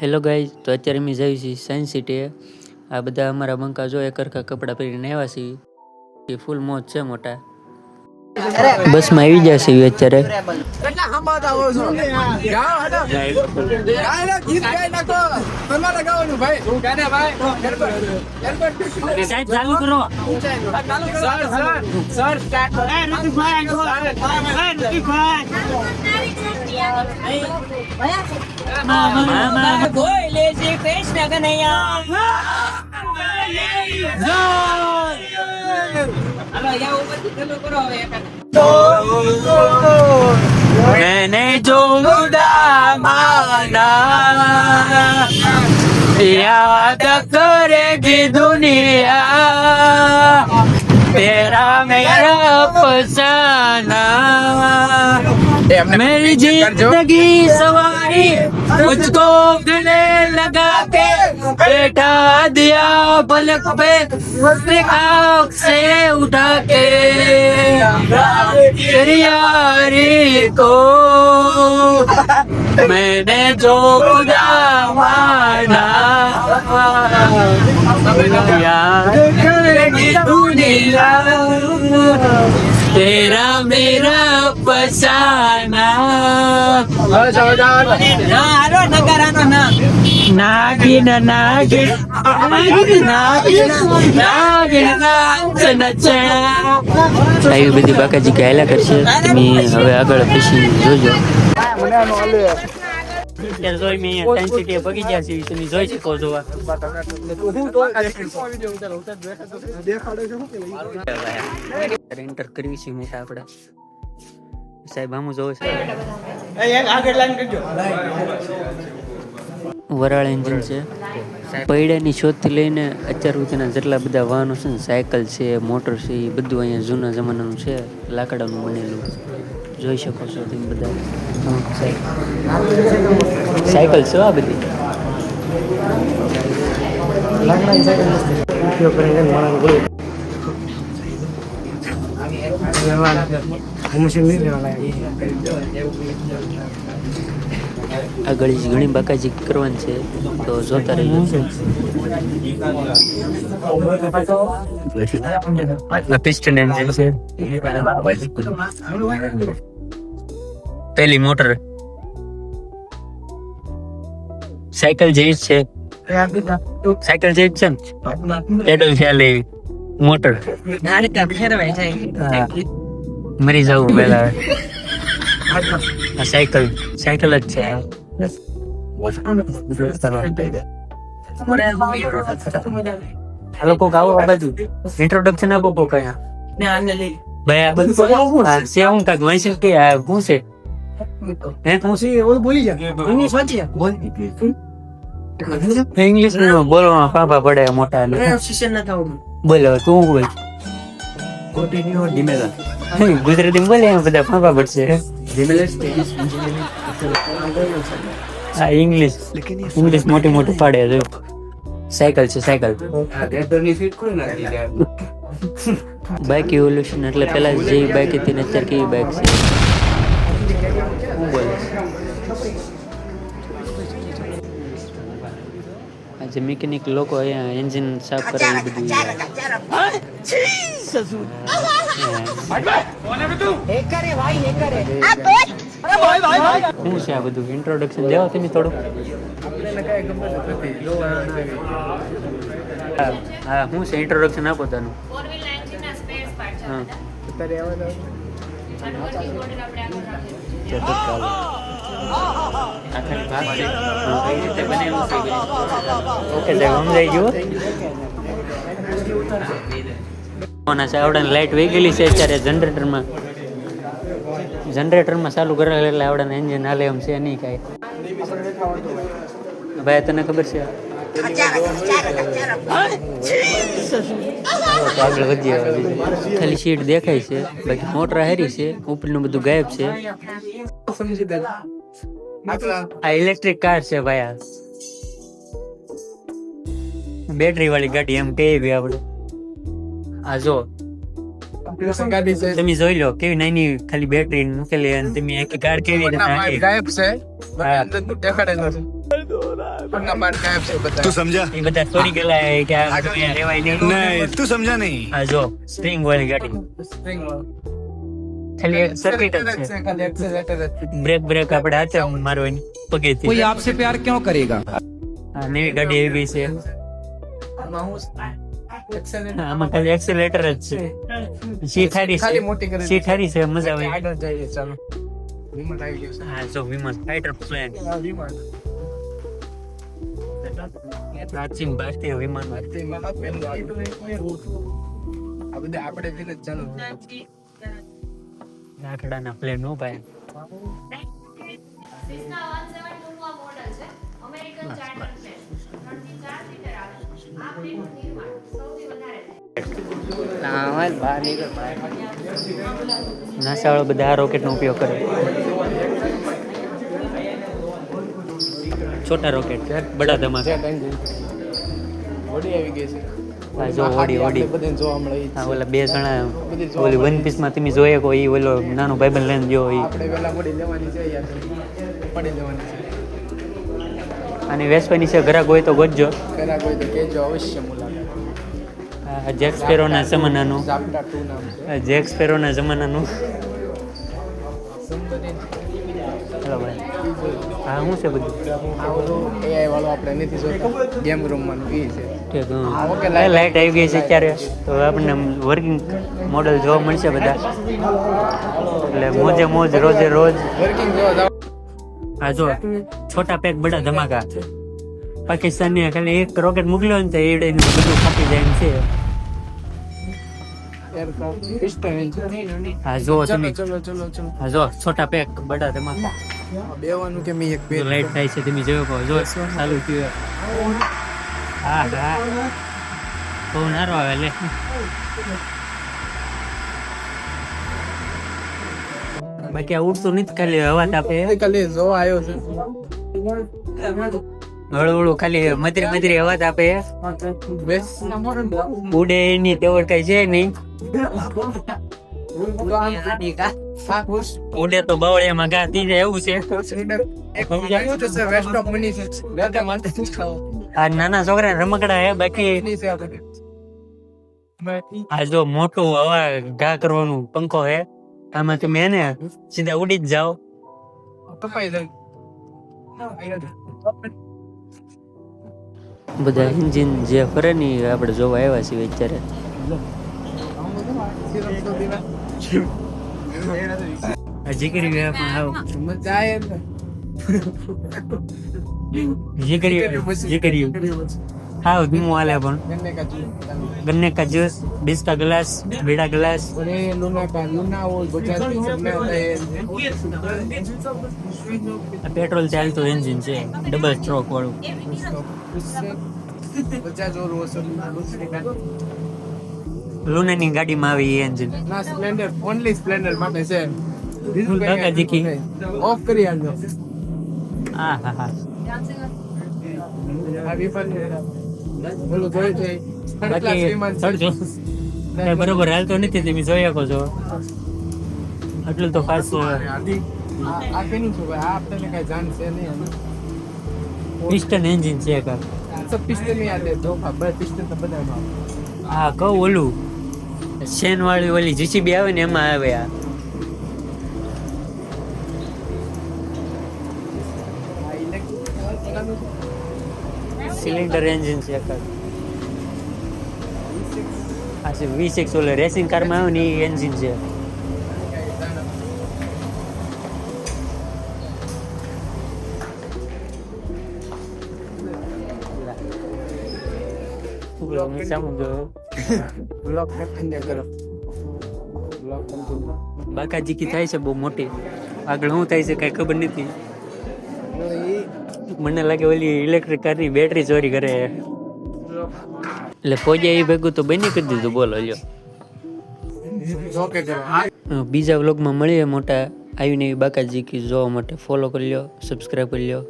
Hello guys, તો અત્યારે અમે જઈએ છીએ સાયન્સ સિટી. આ બધા અમારા બંકા જો એકરખા કપડાં પહેરીને આવ્યા છીએ. ફૂલ મોજ છે મોટા. બસમાં આવી જશે અત્યારે. બોલે શ્રી કૃષ્ણ કનૈયા मैंने जो माना याद करेगी दुनिया तेरा मेरा फसाना मेरी जिंदगी सवारी मुझको गले लगा के बैठा दिया पलक पे आँख से उठा के तेरी यारी को मैंने जो खुदा माना याद करेगी दुनिया तेरा मेरा फसाना નાગિન નાગિન આવી બધી બાકાજી ગાયલા કરશે. તમે હવે આગળ પછી જોજો. તમે જોઈ શકો છો. એન્ટર કરવી છે મોટા આપણે સાહેબ આમ જોવે છે. વરાળ એન્જિન છે. પૈડાની શોધથી લઈને અત્યાર સુધીના જેટલા બધા વાહનો છે ને, સાયકલ છે, મોટર છે, એ બધું અહીંયા જૂના જમાનાનું છે, લાકડાનું બનેલું. જોઈ શકો છો તમે બધા. સાયકલ છે આ બધી. આગળ ઘણી બાકાજી કરવાની છે, તો જોતા રહીએ. પિસ્ટન એન્જિન છે. પેલી મોટર સાયકલ જેવી છે. સાયકલ જેવી છે ને પેડલ ચાલે મોટર. મરી જવું પેલા. સાયકલ સાયકલ જ છે. લોકો આવો આ બાજુ ઇન્ટ્રોડક્શન આપો કો કયા ભાઈ. આ બધું છે હું કાક વાંચી કે આ શું છે હે હું સી ઓલ બોલી જા ઇંગ્લિશ વાંચી બોલ. ઇંગ્લિશ બોલવામાં પાપા પડે મોટા ને શિક્ષણ ના થાવ. બોલો તું બોલ. કોન્ટિન્યુ ડિમેલા ગુજરાતી બોલે એમ બધા પાપા પડશે. હા ઇંગ્લિશ મોટી મોટી પાડે છે. સાયકલ છે સાયકલ. બાઇક ઇવોલ્યુશન એટલે પેલા જેવી બાઇક હતી ને અત્યારે કેવી બાઇક છે. હું બોલે આજે મિકેનિક લોકો અહીંયા એન્જિન સાફ કરે એ બધું. શું છે આ બધું ઇન્ટ્રોડક્શન દેવો તમે થોડું. હા શું છે ઇન્ટ્રોડક્શન આપો તાનું. હા લાઈટ વહી ગયેલી છે અત્યારે. જનરેટરમાં ચાલુ કરેલા એટલે આવડે એન્જિન હાલે એમ છે નહીં કાંઈ. ભાઈ તને ખબર છે. આગળ વધીએ. ખાલી સીટ દેખાય છે, બાકી મોટર હારી છે, ઉપરનું બધું ગાયબ છે. આ ઇલેક્ટ્રિક કાર છે ભાઈ. આ બેટરી વાળી ગાડી એમ કહીએ આપણે. આ જો ગાડી છે તમે જોઈ લો કેવી નાની ખાલી બેટરી મૂકેલી અને તમે આખી કાર કેવી રીતે નાખી. ગાયબ છે અંદર દેખાડેલો છે પગના પાર્ટ ગાયબ છે બધા तू समझा એ બધા છોડી ગયેલા કે આ અહીંયા રહેવાય નહીં. नहीं तू समझा नहीं આ જો સ્પ્રિંગ વાળી ગાડી સ્પ્રિંગ ખાલી એક સર્કિટ જ છે. ખાલી એક્સેલેટર બ્રેક આપણે હાથે મારવાની પગેથી. कोई आपसे प्यार क्यों करेगा? આ નવી ગાડી એવી છે. આમાં ખાલી એક્સેલેટર જ છે. સીટ હારી ખાલી છે. મોટી કરી સીટ હારી છે મજા આવે. આગળ જઈએ ચાલો વિમાન આવી ગયું છે હા જો વિમાન ફાઈટર પ્લેન આ વિમાન પ્રાચીન ભારતીય વિમાન. આ બધા આપણે દિન જ ચાલુ લાકડાના પ્લેન નો ભાઈ. Cessna 172 નું આ મોડલ છે અમેરિકન ચાર્ટર પ્લેન 3 થી 4 સીટર આવે આ પ્લેનનું નિર્માણ સૌથી વધારે નાસા વાળા બધા આ રોકેટનો ઉપયોગ કરે. છોટા રોકેટ બડા ધમાકા. જેટ એન્જિન ઓડી આવી ગઈ છે આ જો ઓડી આપણે બધાને જોવા મળે ઈ જ આ છે. ઓલા બે જણા ઓલી વન પીસ માં તમે જોઈએ કો ઈ ઓલો નાનો ભાઈબંધ લઈને જો ઈ આપણે પેલા મોડી લેવાની છે યાર પડી લેવાની છે અને વેસ્પાની છે ઘરાક હોય તો ગોતજો. કરા કોઈ તો કેજો અવશ્ય મુલાકાત આ જેક સ્પેરોના જમાનાનું ઝાપટા 2 નામ છે જેક સ્પેરોના જમાનાનું. સંતરીન ચાલો ભાઈ હા શું છે બધું આ ઓલો AI વાળો આપણે નથી જોતા ગેમ રૂમમાં ઈ છે ઠીક ઓકે, લાઈટ આવી ગઈ છે અત્યારે તો આપણને વર્કિંગ મોડલ જોવા મળશે બધા એટલે મોજે મોજ રોજે રોજ. વર્કિંગ જોવા જાવ આ જો છોટા પેક બડા ધમાકા. પાકિસ્તાનને ખાલી એક રોકેટ મોકલ્યો ને તો એવડે બધું ફાટી જાય એમ છે. એરક્રાફ્ટ પિસ્ટન એન્જિન હા જો તમે ચલો ચલો ચલો હા જો છોટા પેક બડા ધમાકા. બેવાનું કે મી એક બે લાઈટ થાય છે તમે જોયો કહો જો ચાલુ થયું. હા હા બહુ નારો આવે લે. બાકી આ ઉડતું નથી ખાલી હવા તાપે ખાલી જોવા આવ્યો છે હળવું ખાલી મધરી હવા તાપે બેસ ઉડે એની તેવડ કઈ છે નહીં. ઉડે તો બાવળિયામાં ઘા થઈ જાય એવું છે. આ નાના છોકરા રમકડા હે બાકી આ જો મોટું હવા ઘા કરવાનું પંખો હે આમાં તમે એને સીધા ઉડી જ જાઓ. બધા એન્જિન જે ફરે ને આપણે જોવા આવ્યા છીએ અત્યારે. જીકરી હા ધીમું હાલે પણ गन्ने का जूस 20 का गिलास बीड़ा गिलास पेट्रोल चालતું એન્જિન છે ડબલ સ્ટ્રોક વાળું. લુનાની ગાડીમાં આવી એ એન્જિન. સ્પ્લેન્ડર ઓનલી સ્પ્લેન્ડર માટે છે કાકા જીકી ઓફ કરી આલો હા હા હા આવી પણ બોલો જોઈ છે બાકી ચડજો કઈ બરોબર હાલતો નથી તમે જોઈ શકો છો આટલું તો ખાસ આ કેનું છે ભાઈ આ આપણને કઈ જાણ છે નહીં પિસ્ટન એન્જિન છે કા સબ પિસ્ટન નહીં આલે ધોખા બસ પિસ્ટન તો બધામાં હા કહું ઓલું શેન વાળી ઓલી જીસીબી આવે ને એમાં આવે આ સિલિન્ડર એન્જિન છે કા આ છે V6 ઓલે રેસિંગ કારમાં આવે ને એ એન્જિન છે. બ્લોક કંટીન્યુ કરો બ્લોક કંટીન્યુ બાકાજીકી થાય છે બહુ મોટી. આગળ શું થાય છે કઈ ખબર નથી. મને લાગે ઓલી ઇલેક્ટ્રિક કારની બેટરી ચોરી કરે એટલે ફોજિયા એ ભેગું તો બની કરી દીધું. બોલો લ્યો ઓકે કરો બીજા વ્લોગમાં મળીએ મોટા આવીને એવી બાકાજીકી જોવા માટે ફોલો કરી લ્યો, સબસ્ક્રાઈબ કરી લ્યો.